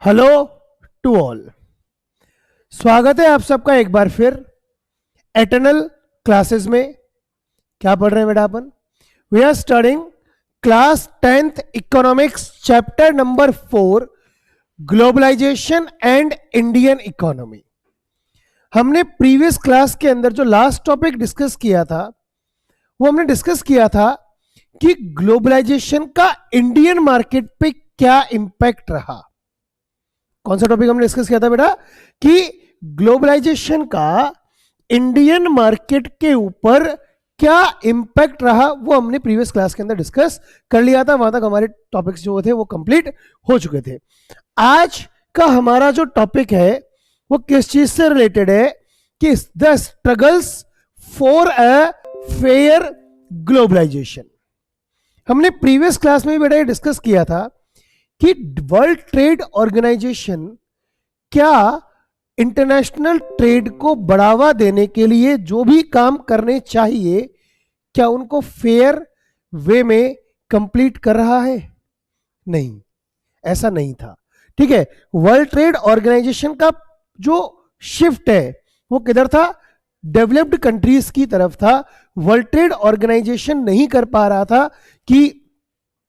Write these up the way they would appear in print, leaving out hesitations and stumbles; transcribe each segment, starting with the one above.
Hello to all. स्वागत है आप सबका एक बार फिर एटर्नल क्लासेस में। क्या पढ़ रहे हैं बेटा अपन? We are studying class 10th economics chapter number 4 globalisation and Indian economy. हमने प्रीवियस क्लास के अंदर जो लास्ट टॉपिक डिस्कस किया था वो हमने डिस्कस किया था कि ग्लोबलाइजेशन का इंडियन मार्केट पे क्या इंपैक्ट रहा। कौन सा टॉपिक हमने डिस्कस किया था बेटा? कि ग्लोबलाइजेशन का इंडियन मार्केट के ऊपर क्या इंपैक्ट रहा वो हमने प्रीवियस क्लास के अंदर डिस्कस कर लिया था। वहां तक हमारे टॉपिक्स जो थे वो कंप्लीट हो चुके थे। आज का हमारा जो टॉपिक है वो किस चीज से रिलेटेड है? कि the struggles for a fair globalization. हमने प्रीवियस क्लास में भी बेटा डिस्कस किया था कि वर्ल्ड ट्रेड ऑर्गेनाइजेशन क्या इंटरनेशनल ट्रेड को बढ़ावा देने के लिए जो भी काम करने चाहिए क्या उनको फेयर वे में कंप्लीट कर रहा है? नहीं, ऐसा नहीं था। ठीक है, वर्ल्ड ट्रेड ऑर्गेनाइजेशन का जो शिफ्ट है वो किधर था? डेवलप्ड कंट्रीज की तरफ था। वर्ल्ड ट्रेड ऑर्गेनाइजेशन नहीं कर पा रहा था कि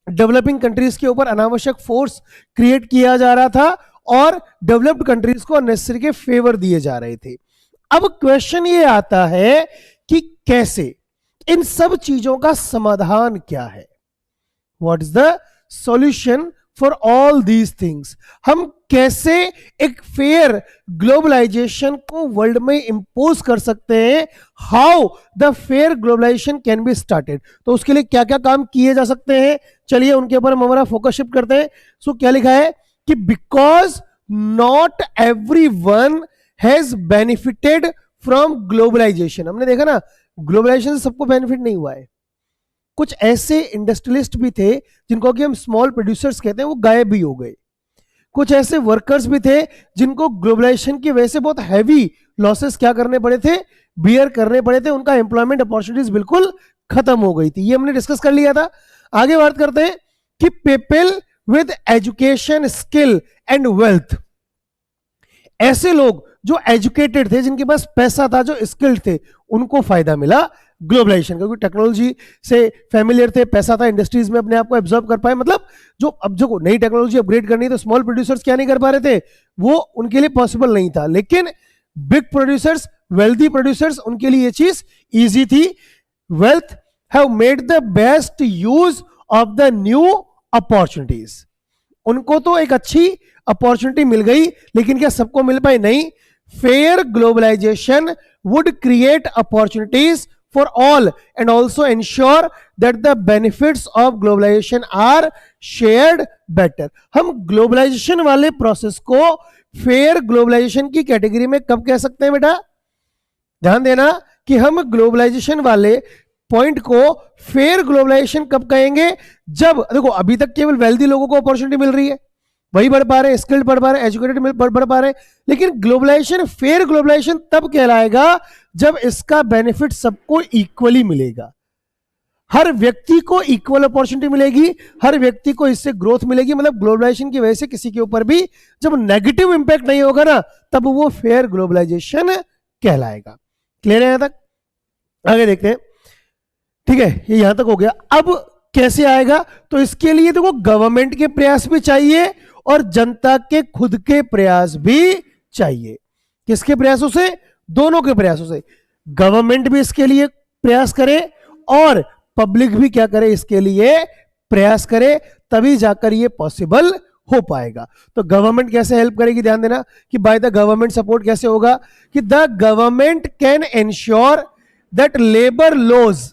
डेवलपिंग कंट्रीज के ऊपर अनावश्यक फोर्स क्रिएट किया जा रहा था और डेवलप्ड कंट्रीज को अननेसेसरी के फेवर दिए जा रहे थे। अब क्वेश्चन ये आता है कि कैसे, इन सब चीजों का समाधान क्या है? What is the solution for all these things? हम कैसे एक फेयर ग्लोबलाइजेशन को वर्ल्ड में इंपोज कर सकते हैं? How the fair globalization can be started? तो उसके लिए क्या क्या काम किए जा सकते हैं, चलिए उनके ऊपर हम हमारा फोकस शिफ्ट करते हैं। सो क्या लिखा है कि because not every one has benefited from globalization. हमने देखा ना, ग्लोबलाइजेशन से सबको बेनिफिट नहीं हुआ है। कुछ ऐसे इंडस्ट्रियलिस्ट भी थे जिनको कि हम स्मॉल प्रोड्यूसर्स कहते हैं, वो गायब भी हो गए। कुछ ऐसे वर्कर्स भी थे जिनको ग्लोबलाइजेशन की वजह से बहुत हैवी लॉसेस क्या करने पड़े थे, बियर करने पड़े थे। उनका एम्प्लॉयमेंट अपॉर्चुनिटीज बिल्कुल खत्म हो गई थी। ये हमने डिस्कस कर लिया था। आगे बात करते हैं कि people with education, skill and wealth, ऐसे लोग जो एजुकेटेड थे, जिनके पास पैसा था, जो स्किल्ड थे, उनको फायदा मिला ग्लोबलाइजेशन, क्योंकि टेक्नोलॉजी से फैमिलियर थे, पैसा था, इंडस्ट्रीज में अपने आप को एब्जॉर्ब कर पाए। मतलब जो अब जो नई टेक्नोलॉजी अपग्रेड करनी है तो स्मॉल प्रोड्यूसर्स क्या नहीं कर पा रहे थे, वो उनके लिए पॉसिबल नहीं था। लेकिन बिग प्रोड्यूसर्स, वेल्थी प्रोड्यूसर्स, उनके लिए ये चीज ईजी थी। Wealth have made the best use of the new opportunities. उनको तो एक अच्छी अपॉर्चुनिटी मिल गई, लेकिन क्या सबको मिल पाई? नहीं। Fair globalization would create opportunities for all and also ensure that the benefits of globalization are shared better। हम ग्लोबलाइजेशन वाले प्रोसेस को फेयर ग्लोबलाइजेशन की कैटेगरी में कब कह सकते हैं बेटा? ध्यान देना कि हम ग्लोबलाइजेशन वाले पॉइंट को फेयर ग्लोबलाइजेशन कब कहेंगे? जब देखो अभी तक केवल वेल्दी लोगों को अपॉर्चुनिटी मिल रही है, वही बढ़ पा रहे हैं, स्किल्ड बढ़ पा रहे हैं, एजुकेटेड बढ़ पा रहे हैं। लेकिन ग्लोबलाइजेशन, फेयर ग्लोबलाइजेशन तब कहलाएगा जब इसका बेनिफिट सबको इक्वली मिलेगा। हर व्यक्ति को इक्वल अपॉर्चुनिटी मिलेगी, हर व्यक्ति को इससे ग्रोथ मिलेगी। मतलब ग्लोबलाइजेशन की वजह से किसी के ऊपर भी जब नेगेटिव इंपैक्ट नहीं होगा ना, तब वो फेयर ग्लोबलाइजेशन कहलाएगा। क्लियर है यहां तक? आगे देखते हैं। ठीक है, ये यहां तक हो गया। अब कैसे आएगा? तो इसके लिए देखो गवर्नमेंट के प्रयास भी चाहिए और जनता के खुद के प्रयास भी चाहिए। किसके प्रयासों से? दोनों के प्रयासों से। गवर्नमेंट भी इसके लिए प्रयास करे और पब्लिक भी क्या करे, इसके लिए प्रयास करे, तभी जाकर ये पॉसिबल हो पाएगा। तो गवर्नमेंट कैसे हेल्प करेगी? ध्यान देना कि बाय द गवर्नमेंट सपोर्ट कैसे होगा कि the government can ensure that labour laws,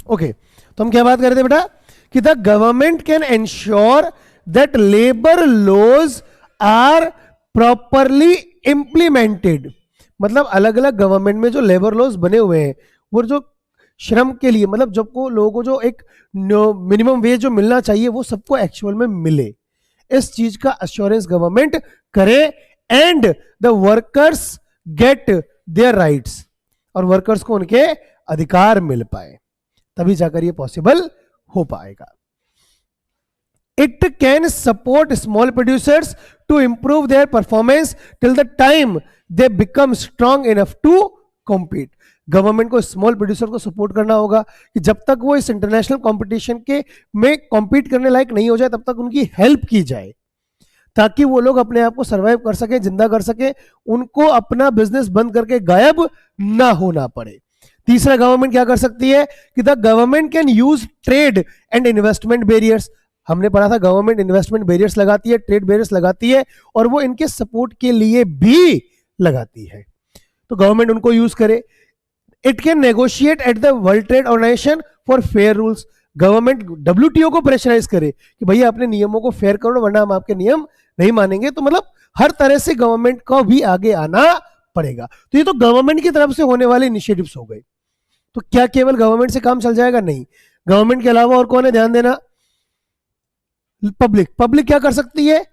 okay तो हम क्या बात कर रहे थे बेटा कि the government can ensure that labour laws are properly implemented. मतलब अलग अलग गवर्नमेंट में जो लेबर लॉज बने हुए हैं वो जो श्रम के लिए, मतलब जब को लोगों को जो एक मिनिमम वेज जो मिलना चाहिए वो सबको एक्चुअल में मिले। इस चीज का अश्योरेंस गवर्नमेंट करे and the workers get their rights, और वर्कर्स को उनके अधिकार मिल पाए, तभी जाकर ये पॉसिबल हो पाएगा. It can support small producers to improve their performance till the time they become strong enough to compete. Government को स्मॉल प्रोड्यूसर को सपोर्ट करना होगा कि जब तक वो इस इंटरनेशनल कंपटीशन के में कॉम्पीट करने लायक नहीं हो जाए तब तक उनकी हेल्प की जाए, ताकि वो लोग अपने आप को सर्वाइव कर सके, जिंदा कर सके, उनको अपना बिजनेस बंद करके गायब ना होना पड़े. तीसरा, गवर्नमेंट क्या कर सकती है कि the government can use trade and investment barriers. हमने पढ़ा था गवर्नमेंट इन्वेस्टमेंट बैरियर्स लगाती है, ट्रेड बैरियर्स लगाती है, और वो इनके सपोर्ट के लिए भी लगाती है, तो गवर्नमेंट उनको यूज करे. It can negotiate at the world trade organization for fair rules. Government WTO को प्रेशराइज करे कि भैया अपने नियमों को फेयर करो, वरना हम आपके नियम नहीं मानेंगे. तो मतलब हर तरह से गवर्नमेंट को भी आगे आना पड़ेगा. तो ये तो गवर्नमेंट की तरफ से होने वाले इनिशिएटिव्स हो गए. तो क्या केवल गवर्नमेंट से काम चल जाएगा? नहीं, गवर्नमेंट के अलावा और कौन है, ध्यान देना. पब्लिक. पब्लिक क्या कर सकती है?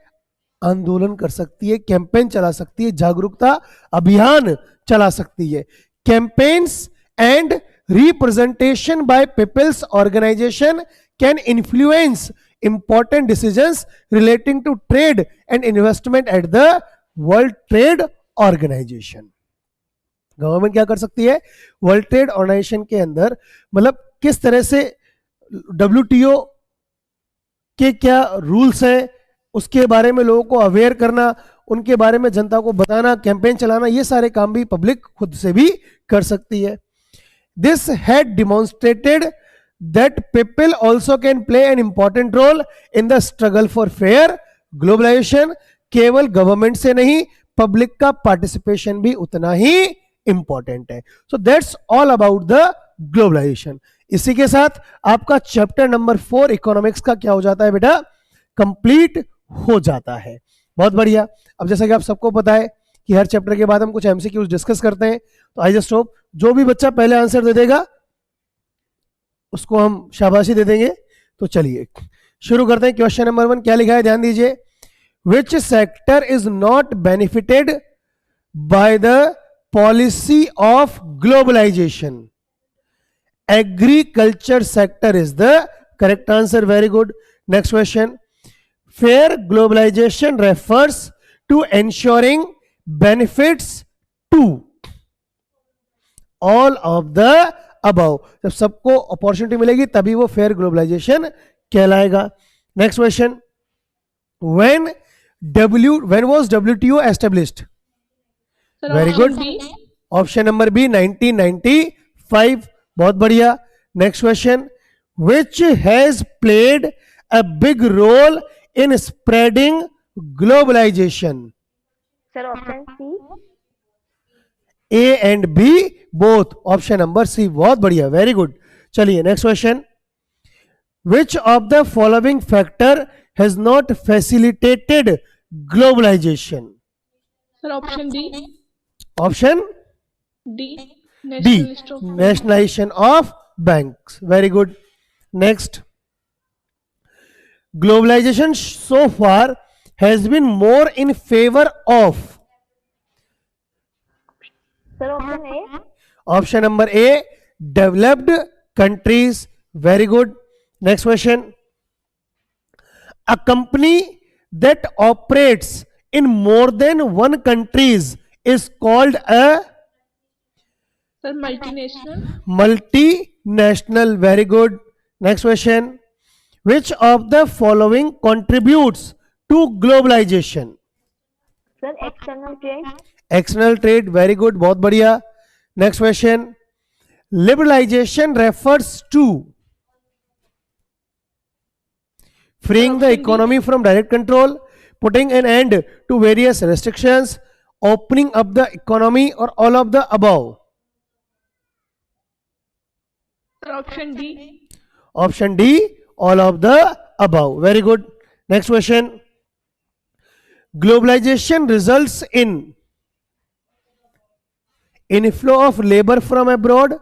आंदोलन कर सकती है, कैंपेन चला सकती है, जागरूकता अभियान चला सकती है. Campaigns and representation by peoples organization can influence important decisions relating to trade and investment at the world trade organization. Government क्या कर सकती है? वर्ल्ड ट्रेड ऑर्गेनाइजेशन के अंदर मतलब किस तरह से WTO के क्या रूल्स हैं उसके बारे में लोगों को अवेयर करना, उनके बारे में जनता को बताना, कैंपेन चलाना, ये सारे काम भी पब्लिक खुद से भी कर सकती है. This had demonstrated that people also can play an important role in the struggle for fair globalization. केवल गवर्नमेंट से नहीं, पब्लिक का पार्टिसिपेशन भी उतना ही इंपॉर्टेंट है. So that's all about the globalization. इसी के साथ आपका चैप्टर नंबर 4 इकोनॉमिक्स का क्या हो जाता है बेटा? कंप्लीट हो जाता है. बहुत बढ़िया. अब जैसा कि आप सबको पता है कि हर चैप्टर के बाद हम कुछ एमसीक्यूज डिस्कस करते हैं, तो आई जस्ट होप जो भी बच्चा पहले आंसर दे देगा उसको हम शाबाशी दे देंगे. तो चलिए शुरू करते हैं. क्वेश्चन नंबर 1 क्या लिखा है, ध्यान दीजिए. Which sector is not benefited by the policy of globalization? Agriculture sector is the correct answer. Very good. Next question. Fair globalization refers to ensuring benefits to all of the above. जब सबको opportunity मिलेगी तभी वो fair globalization कहलाएगा. Next question. when was WTO established? Very good. Option number B 1995. बहुत बढ़िया. Next question. Which has played a big role in spreading globalization? Sir option C. A and B both. Option number C. बहुत बढ़िया, very good. चलिए next question. Which of the following factor has not facilitated globalization? Sir option D. Option D. D. Nationalization of banks. Very good. Next. Globalization so far has been more in favor of? Sir option A. Option number A, developed countries. Very good. Next question. A company that operates in more than one countries is called a? Sir multinational. Multinational. Very good. Next question. Which of the following contributes to globalization? Sir external trade. External trade. Very good. बहुत बढ़िया. Next question. Liberalization refers to freeing the economy from direct control, putting an end to various restrictions, opening up the economy, or all of the above? Option D. Option D, all of the above. Very good. Next question. Globalization results in inflow of labor from abroad,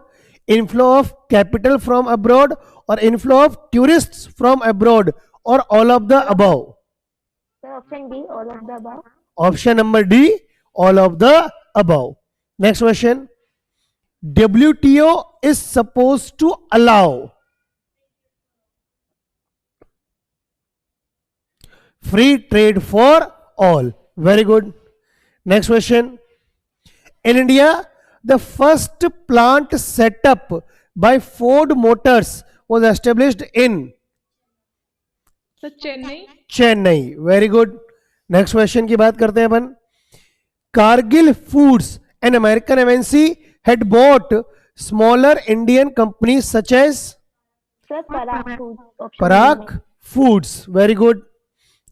inflow of capital from abroad, or inflow of tourists from abroad, or all of the above? option D, all of the above. Option number D, all of the above. Next question. WTO is supposed to allow free trade for all. Very good. Next question. In India, the first plant set up by Ford Motors was established in Sir, Chennai. Chennai. Very good. Next question की बात करते हैं अपन. Cargill foods an American MNC had bought smaller Indian companies such as Sir, Parag Foods. Option Parag Foods. Very good.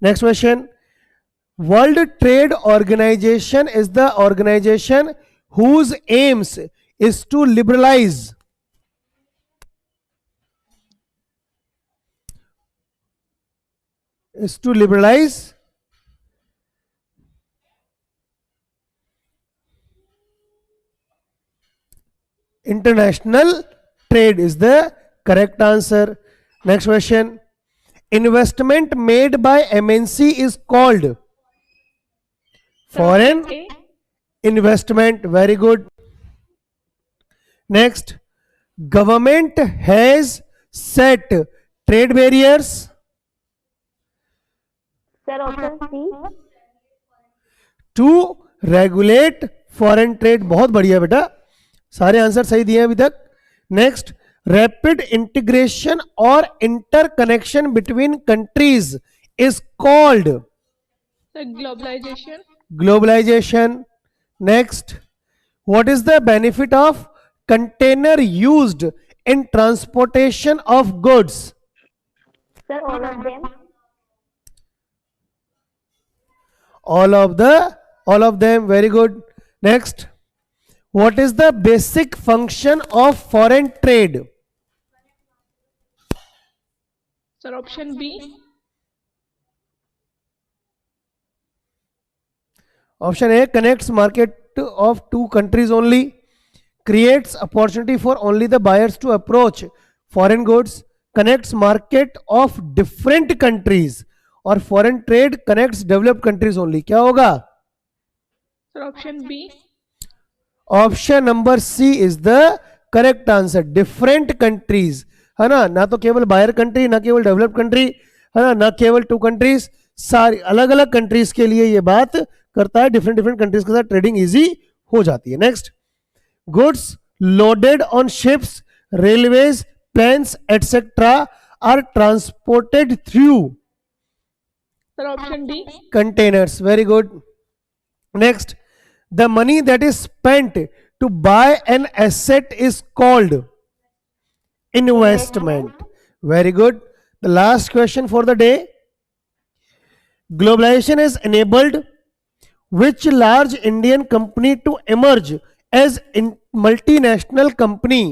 Next question. World Trade Organization is the organization whose aims is to liberalize international trade is the correct answer. Next question. Investment made by MNC is called foreign A. investment. Very good. Next. Government has set trade barriers Sir, option C. To regulate foreign trade. बहुत बढ़िया बेटा, सारे answer सही दिए हैं अभी तक. Next. Rapid integration और interconnection between countries is called Sir, globalization. Globalization. Next. What is the benefit of container used in transportation of goods? Sir, all of them. All of them. Very good. Next. What is the basic function of foreign trade? Sir, option B. Option A, connects market of two countries only, creates opportunity for only the buyers to approach foreign goods, connects market of different countries, और foreign trade connects developed countries only. क्या होगा? Sir, option B. Option number C is the correct answer. Different countries, है ना, ना तो केवल buyer country, ना केवल डेवलप्ड कंट्री, है ना, ना केवल टू कंट्रीज, सारी अलग अलग कंट्रीज के लिए ये बात करता है. डिफरेंट डिफरेंट कंट्रीज के साथ ट्रेडिंग इजी हो जाती है. Next. Goods loaded on ships, railways, planes etcetera are transported through Sir, option D. containers. Very good. Next. The money that is spent to buy an asset is called investment. Very good. The last question for the day. Globalization has enabled which large Indian company to emerge as in multinational company?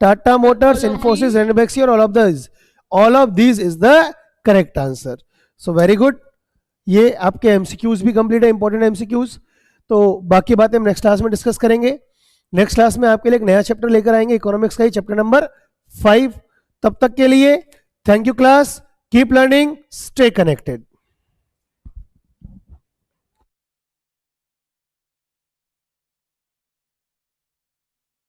Tata Motors, Infosys, Ranbaxy, or all of these? All of these is the correct answer. So very good. ये आपके MCQs भी complete है, important MCQs. तो बाकी बातें हम next class में discuss करेंगे. नेक्स्ट क्लास में आपके लिए एक नया चैप्टर लेकर आएंगे, इकोनॉमिक्स का ही चैप्टर नंबर 5. तब तक के लिए thank you class. Keep learning, stay connected.